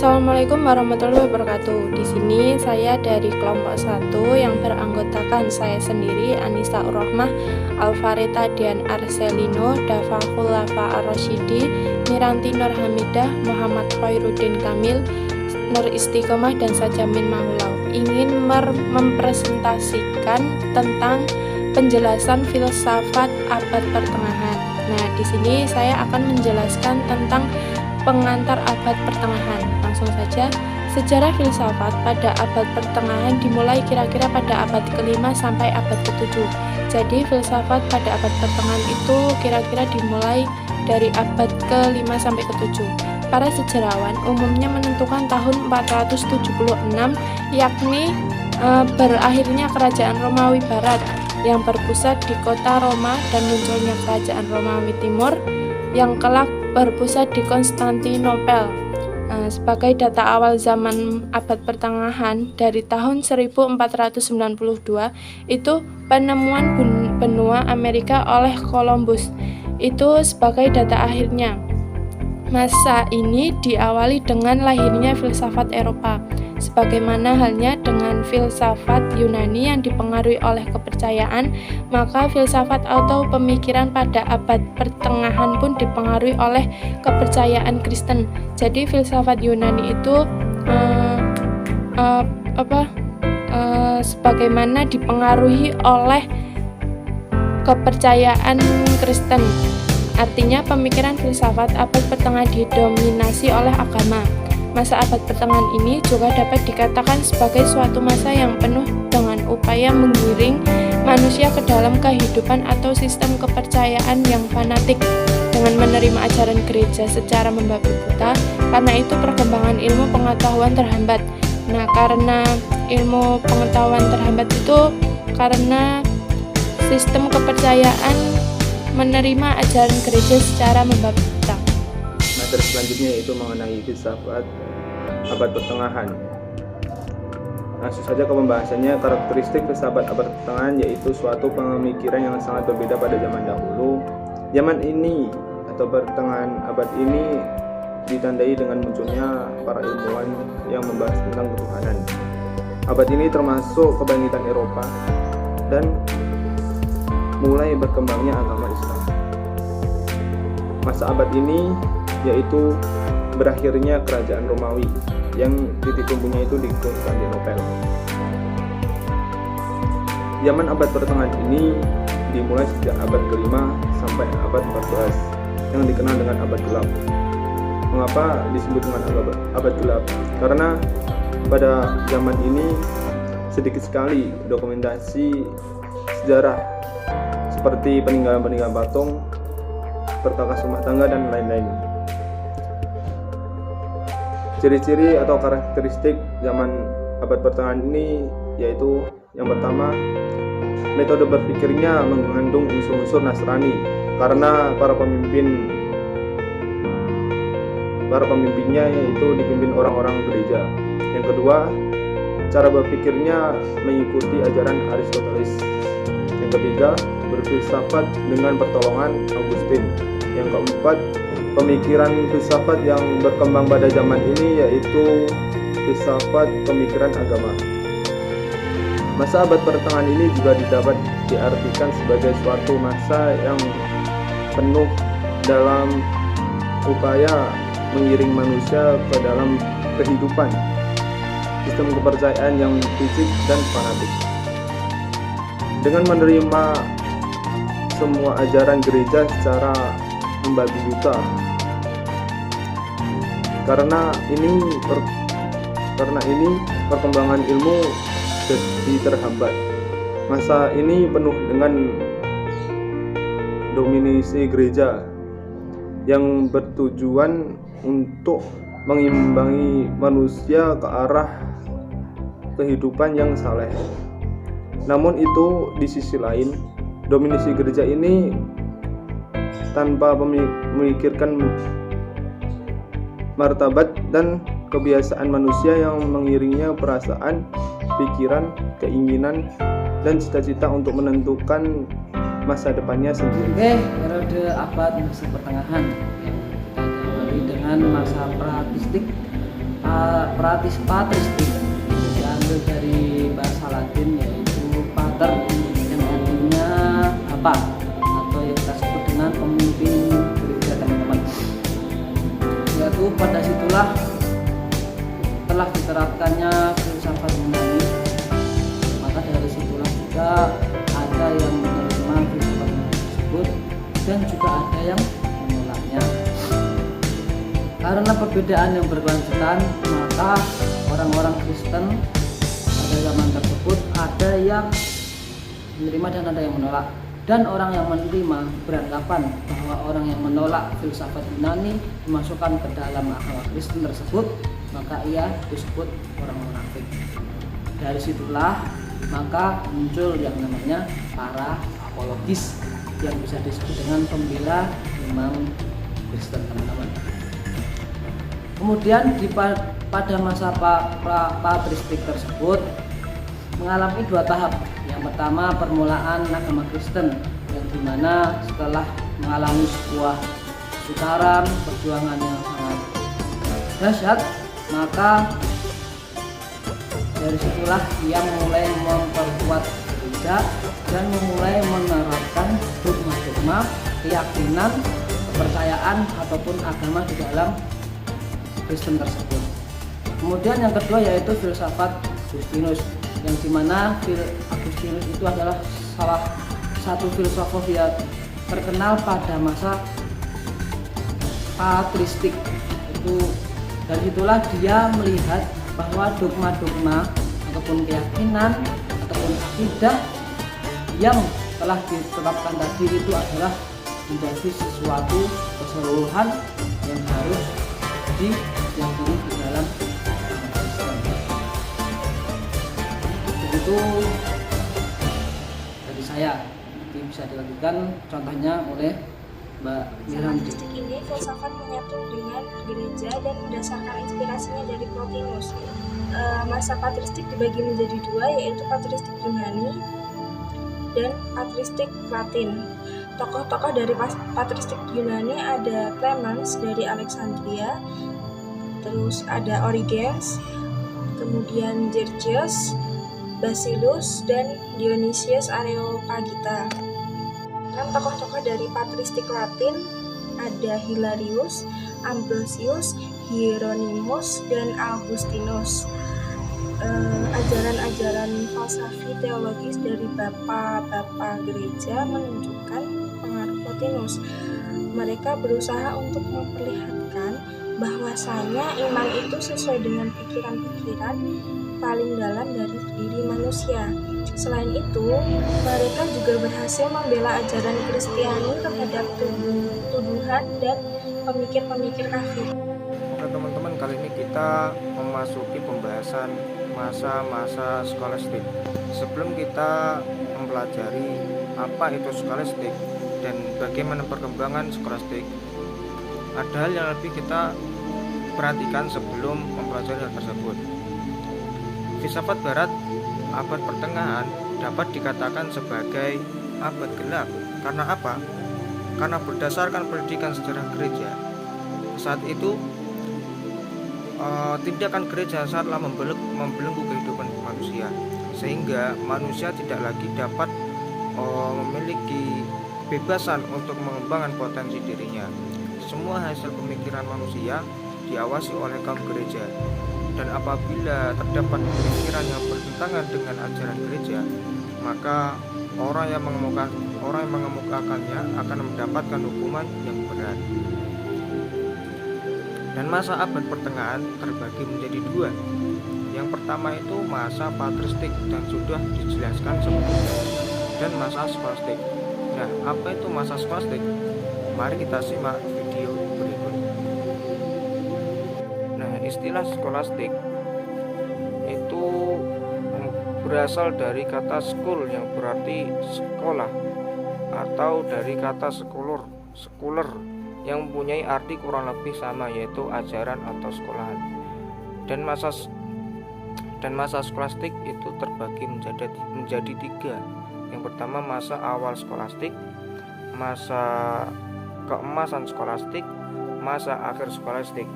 Assalamualaikum warahmatullahi wabarakatuh. Di sini saya dari kelompok 1 yang beranggotakan saya sendiri, Anissa Urrohmah, Alfarita Dian Arselino, Dafa Khulafa Ar-Rasyidi, Miranti Nur Hamidah, Muhammad Khairuddin Kamil, Nur Istiqomah, dan Sajamin Mahulau ingin mempresentasikan tentang penjelasan filsafat abad pertengahan. Nah, di sini saya akan menjelaskan tentang pengantar abad pertengahan. Langsung saja, sejarah filsafat pada abad pertengahan dimulai kira-kira pada abad ke-5 sampai abad ke-7. Jadi filsafat pada abad pertengahan itu kira-kira dimulai dari abad ke-5 sampai ke-7. Para sejarawan umumnya menentukan tahun 476, yakni berakhirnya kerajaan Romawi Barat yang berpusat di kota Roma dan munculnya kerajaan Romawi Timur yang kelak berpusat di Konstantinopel. Sebagai data awal zaman abad pertengahan, dari tahun 1492 itu penemuan benua Amerika oleh Columbus. Itu sebagai data akhirnya. Masa ini diawali dengan lahirnya filsafat Eropa, sebagaimana halnya dengan filsafat Yunani yang dipengaruhi oleh kepercayaan, maka filsafat atau pemikiran pada abad pertengahan pun dipengaruhi oleh kepercayaan Kristen. Jadi filsafat Yunani itu sebagaimana dipengaruhi oleh kepercayaan Kristen. Artinya pemikiran filsafat abad pertengahan didominasi oleh agama. Masa abad pertengahan ini juga dapat dikatakan sebagai suatu masa yang penuh dengan upaya menggiring manusia ke dalam kehidupan atau sistem kepercayaan yang fanatik dengan menerima ajaran gereja secara membabi buta. Karena itu perkembangan ilmu pengetahuan terhambat. Nah, karena ilmu pengetahuan terhambat itu karena sistem kepercayaan menerima ajaran gereja secara membabi buta. Materi selanjutnya yaitu mengenai filsafat abad pertengahan. Langsung saja ke pembahasannya. Karakteristik filsafat abad pertengahan yaitu suatu pemikiran yang sangat berbeda pada zaman dahulu. Zaman ini atau pertengahan abad ini ditandai dengan munculnya para ilmuwan yang membahas tentang ketuhanan. Abad ini termasuk kebangkitan Eropa dan mulai berkembangnya agama Islam. Masa abad ini yaitu berakhirnya kerajaan Romawi yang titik tumpunya itu di Konstantinopel. Zaman abad pertengahan ini dimulai sejak abad ke-5 sampai abad 14 yang dikenal dengan abad gelap. Mengapa disebut dengan abad gelap? Karena pada zaman ini sedikit sekali dokumentasi sejarah seperti peninggalan-peninggalan patung, perkakas rumah tangga, dan lain-lain. Ciri-ciri atau karakteristik zaman abad pertengahan ini yaitu yang pertama, metode berpikirnya mengandung unsur-unsur Nasrani karena para pemimpinnya yaitu dipimpin orang-orang gereja. Yang kedua, cara berpikirnya mengikuti ajaran Aristoteles. Yang ketiga, berfilsafat dengan pertolongan Augustin. Yang keempat, pemikiran filsafat yang berkembang pada zaman ini yaitu filsafat pemikiran agama. Masa abad pertengahan ini juga dapat diartikan sebagai suatu masa yang penuh dalam upaya mengiring manusia ke dalam kehidupan sistem kepercayaan yang fisik dan fanatik. Dengan menerima semua ajaran gereja secara membabi buta. Karena ini perkembangan ilmu jadi terhambat. Masa ini penuh dengan dominasi gereja yang bertujuan untuk mengimbangi manusia ke arah kehidupan yang saleh. Namun itu di sisi lain, dominasi gereja ini tanpa memikirkan martabat dan kebiasaan manusia yang mengiringnya perasaan, pikiran, keinginan, dan cita-cita untuk menentukan masa depannya sendiri. Periode abad masa pertengahan yang dengan masa patristik Patristik itu diambil dari bahasa Latin yaitu pater, yang artinya apa, atau yang kita sebut dengan pemimpin gereja, teman-teman. Yaitu pada situlah telah diterapkannya filsafat Yunani. Maka dari situlah juga ada yang menerima filsafat Yunani tersebut dan juga ada yang menolaknya. Karena perbedaan yang berkelanjutan, maka orang-orang Kristen pada zaman tersebut ada yang menerima dan ada yang menolak. Dan orang yang menerima beranggapan bahwa orang yang menolak filsafat Yunani dimasukkan ke dalam agama Kristen tersebut, maka ia disebut orang munafik. Dari situlah maka muncul yang namanya para apologis, yang bisa disebut dengan pembela iman Kristen, teman-teman. Kemudian pada masa patristik tersebut mengalami dua tahap. Yang pertama, permulaan agama Kristen, yang dimana setelah mengalami sebuah sukaranan perjuangan yang sangat dahsyat, maka dari situlah ia mulai memperkuat gereja dan mulai menerapkan dogma-dogma, keyakinan, kepercayaan ataupun agama di dalam Kristen tersebut. Kemudian yang kedua yaitu filsafat Agustinus, yang dimana Agustinus itu adalah salah satu filsuf yang terkenal pada masa patristik itu. Dari itulah dia melihat bahwa dogma-dogma ataupun keyakinan ataupun akidah yang telah ditetapkan tadi itu adalah menjadi sesuatu keseluruhan yang harus diyakini di dalam Kristen. Begitu dari saya. Nanti bisa dilanjutkan contohnya oleh Mbak Miranti. Patristik ini filsafat menyatu dengan gereja dan berdasarkan inspirasinya dari Plotinus. Masa patristik dibagi menjadi dua, yaitu patristik Yunani dan patristik Latin. Tokoh-tokoh dari patristik Yunani ada Clemens dari Alexandria, terus ada Origenes, kemudian Gergius, Basilus, dan Dionysius Areopagita. Dan tokoh-tokoh dari patristik Latin ada Hilarius, Ambrosius, Hieronymus, dan Augustinus. Ajaran-ajaran falsafi teologis dari bapak-bapak gereja menunjukkan pengaruh Plotinus. Mereka berusaha untuk memperlihatkan bahwasanya iman itu sesuai dengan pikiran-pikiran paling dalam dari diri manusia. Selain itu, mereka juga berhasil membela ajaran Kristiani terhadap tuduhan dan pemikir-pemikir kafir. Oke teman-teman, kali ini kita memasuki pembahasan masa-masa skolastik. Sebelum kita mempelajari apa itu skolastik dan bagaimana perkembangan skolastik, ada hal yang lebih kita perhatikan sebelum mempelajari hal tersebut. Filsafat Barat abad pertengahan dapat dikatakan sebagai abad gelap. Karena apa? Karena berdasarkan pendidikan sejarah gereja saat itu, tindakan gereja saatlah membelenggu kehidupan manusia, sehingga manusia tidak lagi dapat memiliki kebebasan untuk mengembangkan potensi dirinya. Semua hasil pemikiran manusia diawasi oleh kaum gereja, dan apabila terdapat pemikiran yang bertentangan dengan ajaran gereja, maka orang yang mengemukakannya akan mendapatkan hukuman yang berat. Dan masa abad pertengahan terbagi menjadi dua. Yang pertama itu masa patristik dan sudah dijelaskan sebelumnya, dan masa skolastik. Nah, apa itu masa skolastik? Mari kita simak video berikut. Nah, istilah skolastik itu berasal dari kata school yang berarti sekolah, atau dari kata schooler yang mempunyai arti kurang lebih sama, yaitu ajaran atau sekolahan. Dan masa skolastik itu terbagi menjadi tiga. Yang pertama masa awal skolastik, masa keemasan skolastik, masa akhir skolastik.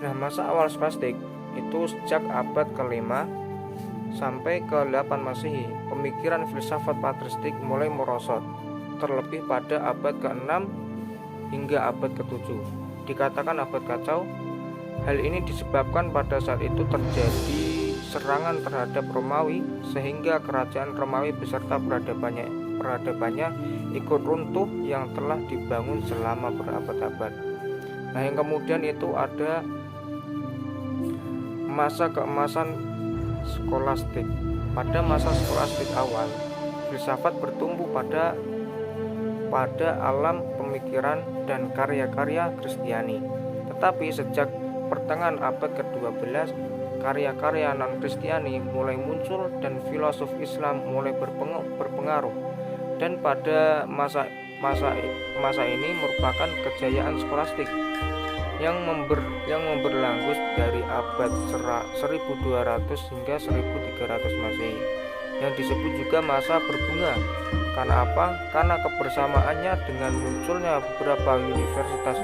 Nah, masa awal skolastik itu sejak abad ke-5 sampai ke-8 Masehi, pemikiran filsafat patristik mulai merosot, terlebih pada abad ke-6 hingga abad ke-7. Dikatakan abad kacau. Hal ini disebabkan pada saat itu terjadi serangan terhadap Romawi, sehingga kerajaan Romawi beserta peradabannya ikut runtuh yang telah dibangun selama berabad-abad. Nah, yang kemudian itu ada masa keemasan skolastik. Pada masa skolastik awal, filsafat bertumbuh pada alam pemikiran dan karya-karya Kristiani. Tetapi sejak pertengahan abad ke-12, karya-karya non-Kristiani mulai muncul dan filosof Islam mulai berpengaruh. Dan pada masa ini merupakan kejayaan skolastik yang berlangsung dari abad 1200 hingga 1300 Masehi, yang disebut juga masa berbunga. Karena apa? Karena kebersamaannya dengan munculnya beberapa universitas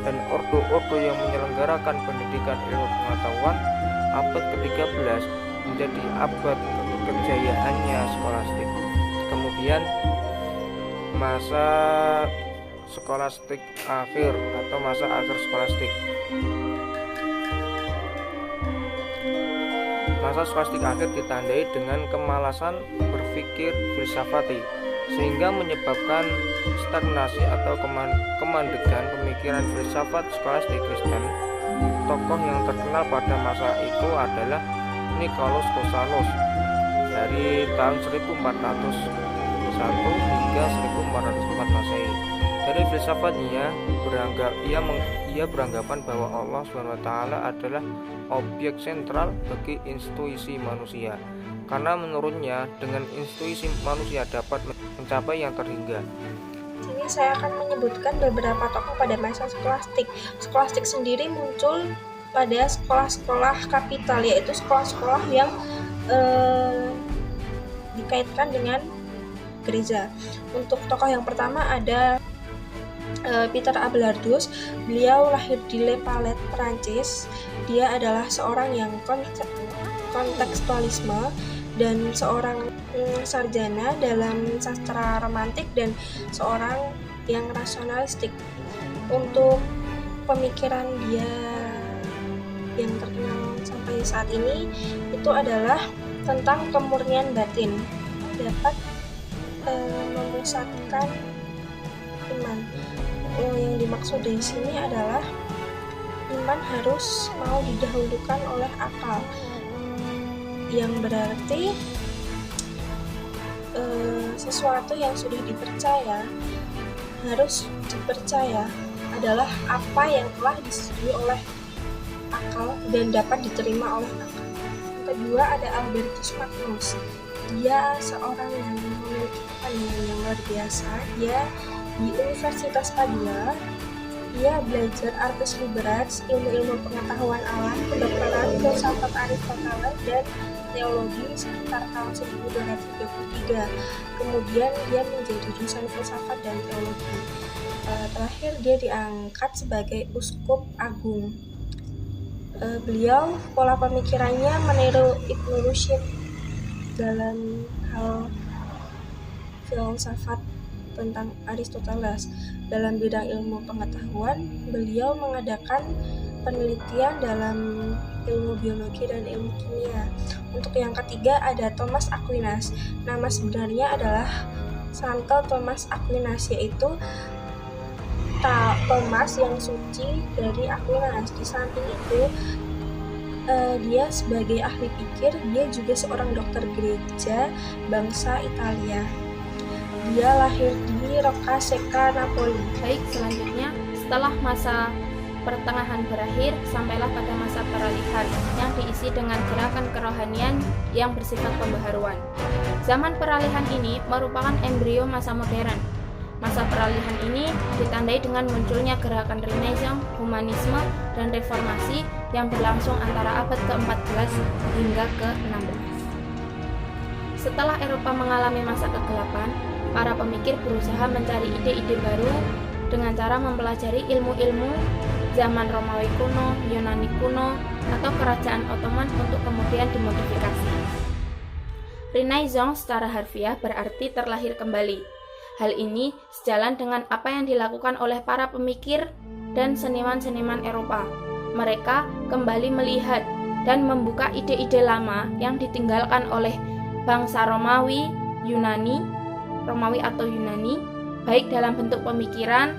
dan ordo-ordo yang menyelenggarakan pendidikan ilmu pengetahuan. Abad ke-13 menjadi abad kejayaannya skolastik. Kemudian masa skolastik akhir atau masa akhir skolastik. Masa skolastik akhir ditandai dengan kemalasan berpikir filsafati, sehingga menyebabkan stagnasi atau kemandegan pemikiran filsafat skolastik Kristen. Tokoh yang terkenal pada masa itu adalah Nikolaus Cusanus dari tahun 1401 hingga 1404 Masehi. Dari filsafatnya ia beranggapan bahwa Allah SWT adalah objek sentral bagi intuisi manusia, karena menurutnya dengan intuisi manusia dapat mencapai yang terhingga. Sini saya akan menyebutkan beberapa tokoh pada masa skolastik. Skolastik sendiri muncul pada sekolah-sekolah kapital, yaitu sekolah-sekolah yang dikaitkan dengan gereja. Untuk tokoh yang pertama ada Peter Abelardus. Beliau lahir di Le Palais, Perancis. Dia adalah seorang yang kontekstualisme dan seorang sarjana dalam sastra romantik dan seorang yang rasionalistik. Untuk pemikiran dia yang terkenal sampai saat ini itu adalah tentang kemurnian batin, dapat memusatkan iman. Yang dimaksud dari sini adalah iman harus mau didahulukan oleh akal, yang berarti sesuatu yang sudah dipercaya harus dipercaya adalah apa yang telah disetujui oleh akal dan dapat diterima oleh akal. Yang kedua ada Albertus Magnus. Dia seorang yang memiliki kepandaian yang luar biasa. Dia di Universitas Padua. Dia belajar artes liberales, ilmu-ilmu pengetahuan alam, kedokteran, filsafat Aristoteles, dan teologi sekitar tahun 1223. Kemudian dia menjadi dosen filsafat dan teologi. Terakhir dia diangkat sebagai uskup agung. Beliau pola pemikirannya meniru Ibnu Rushd dalam hal filsafat tentang Aristoteles. Dalam bidang ilmu pengetahuan, beliau mengadakan penelitian dalam ilmu biologi dan ilmu kimia. Untuk yang ketiga ada Thomas Aquinas. Nama sebenarnya adalah Santo Thomas Aquinas, yaitu Thomas yang suci dari Aquinas. Di samping itu dia sebagai ahli pikir, dia juga seorang dokter gereja bangsa Italia. Dia lahir di Rocca Secca, Napoli. Baik, selanjutnya setelah masa pertengahan berakhir, sampailah pada masa peralihan yang diisi dengan gerakan kerohanian yang bersifat pembaharuan. Zaman peralihan ini merupakan embrio masa modern. Masa peralihan ini ditandai dengan munculnya gerakan Renaissance, humanisme, dan reformasi yang berlangsung antara abad ke-14 hingga ke-16. Setelah Eropa mengalami masa kegelapan, para pemikir berusaha mencari ide-ide baru dengan cara mempelajari ilmu-ilmu zaman Romawi kuno, Yunani kuno, atau kerajaan Ottoman untuk kemudian dimodifikasi. Renaissance secara harfiah berarti terlahir kembali. Hal ini sejalan dengan apa yang dilakukan oleh para pemikir dan seniman-seniman Eropa. Mereka kembali melihat dan membuka ide-ide lama yang ditinggalkan oleh bangsa Romawi atau Yunani, baik dalam bentuk pemikiran,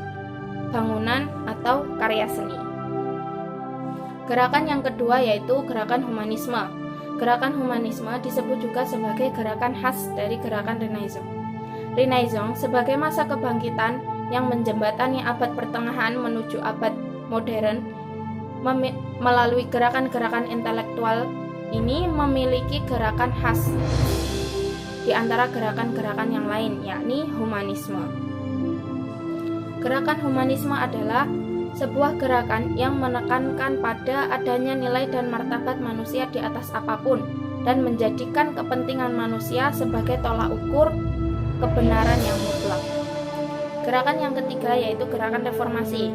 bangunan, atau karya seni. Gerakan yang kedua yaitu gerakan humanisme. Gerakan humanisme disebut juga sebagai gerakan khas dari gerakan Renaissance. Renaissance sebagai masa kebangkitan yang menjembatani abad pertengahan menuju abad modern melalui gerakan-gerakan intelektual ini memiliki gerakan khas di antara gerakan-gerakan yang lain, yakni humanisme. Gerakan humanisme adalah sebuah gerakan yang menekankan pada adanya nilai dan martabat manusia di atas apapun dan menjadikan kepentingan manusia sebagai tolak ukur kebenaran yang mutlak. Gerakan yang ketiga yaitu gerakan reformasi.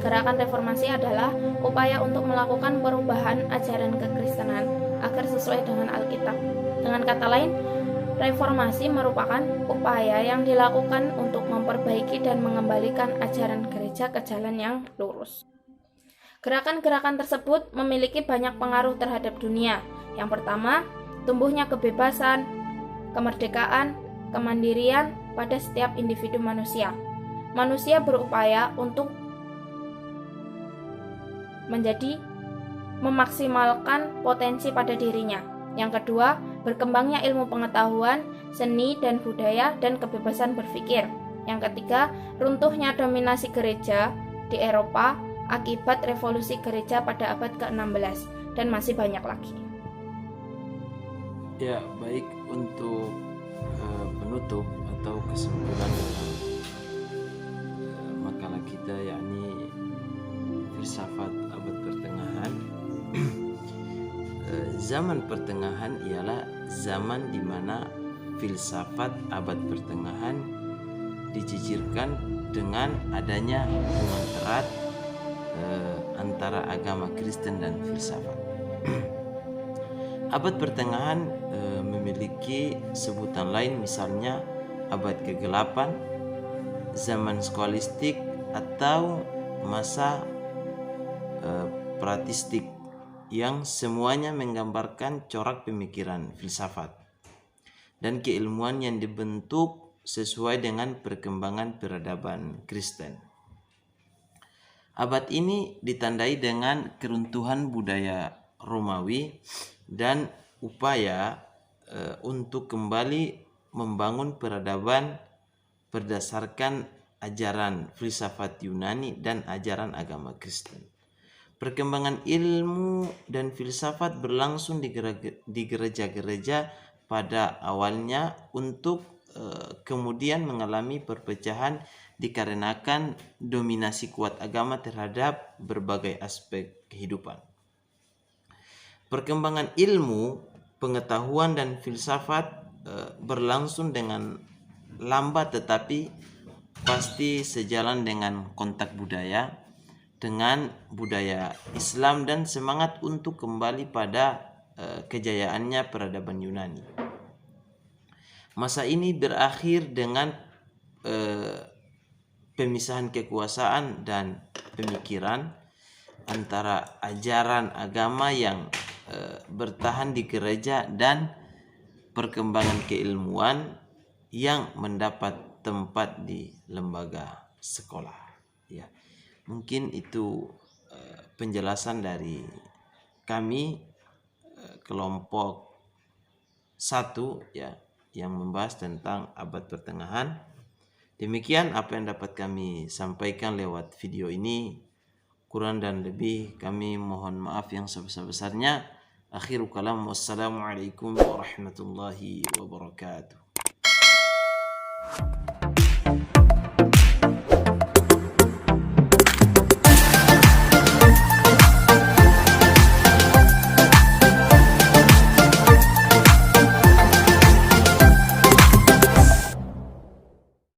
Gerakan reformasi adalah upaya untuk melakukan perubahan ajaran kekristenan agar sesuai dengan Alkitab. Dengan kata lain, reformasi merupakan upaya yang dilakukan untuk memperbaiki dan mengembalikan ajaran gereja ke jalan yang lurus. Gerakan-gerakan tersebut memiliki banyak pengaruh terhadap dunia. Yang pertama, tumbuhnya kebebasan, kemerdekaan, kemandirian pada setiap individu manusia. Manusia berupaya untuk memaksimalkan potensi pada dirinya. Yang kedua, berkembangnya ilmu pengetahuan, seni dan budaya, dan kebebasan berpikir. Yang ketiga, runtuhnya dominasi gereja di Eropa akibat revolusi gereja pada abad ke-16, dan masih banyak lagi. Ya, baik, untuk penutup atau kesimpulan dalam makalah kita, yakni filsafat abad pertengahan. Zaman pertengahan ialah zaman di mana filsafat abad pertengahan dijijirkan dengan adanya hubungan erat antara agama Kristen dan filsafat. Abad pertengahan memiliki sebutan lain, misalnya abad ke-8, zaman skolastik, atau masa pratistik, yang semuanya menggambarkan corak pemikiran filsafat dan keilmuan yang dibentuk sesuai dengan perkembangan peradaban Kristen. Abad ini ditandai dengan keruntuhan budaya Romawi dan upaya untuk kembali membangun peradaban berdasarkan ajaran filsafat Yunani dan ajaran agama Kristen. Perkembangan ilmu dan filsafat berlangsung di gereja-gereja pada awalnya untuk kemudian mengalami perpecahan dikarenakan dominasi kuat agama terhadap berbagai aspek kehidupan. Perkembangan ilmu, pengetahuan dan filsafat berlangsung dengan lambat tetapi pasti sejalan dengan kontak budaya dengan budaya Islam dan semangat untuk kembali pada kejayaannya peradaban Yunani. Masa ini berakhir dengan pemisahan kekuasaan dan pemikiran antara ajaran agama yang bertahan di gereja dan perkembangan keilmuan yang mendapat tempat di lembaga sekolah. Ya. Mungkin itu penjelasan dari kami kelompok 1 ya, yang membahas tentang abad pertengahan. Demikian apa yang dapat kami sampaikan lewat video ini. Kurang dan lebih kami mohon maaf yang sebesar-besarnya. Akhiru kalam, wassalamualaikum warahmatullahi wabarakatuh.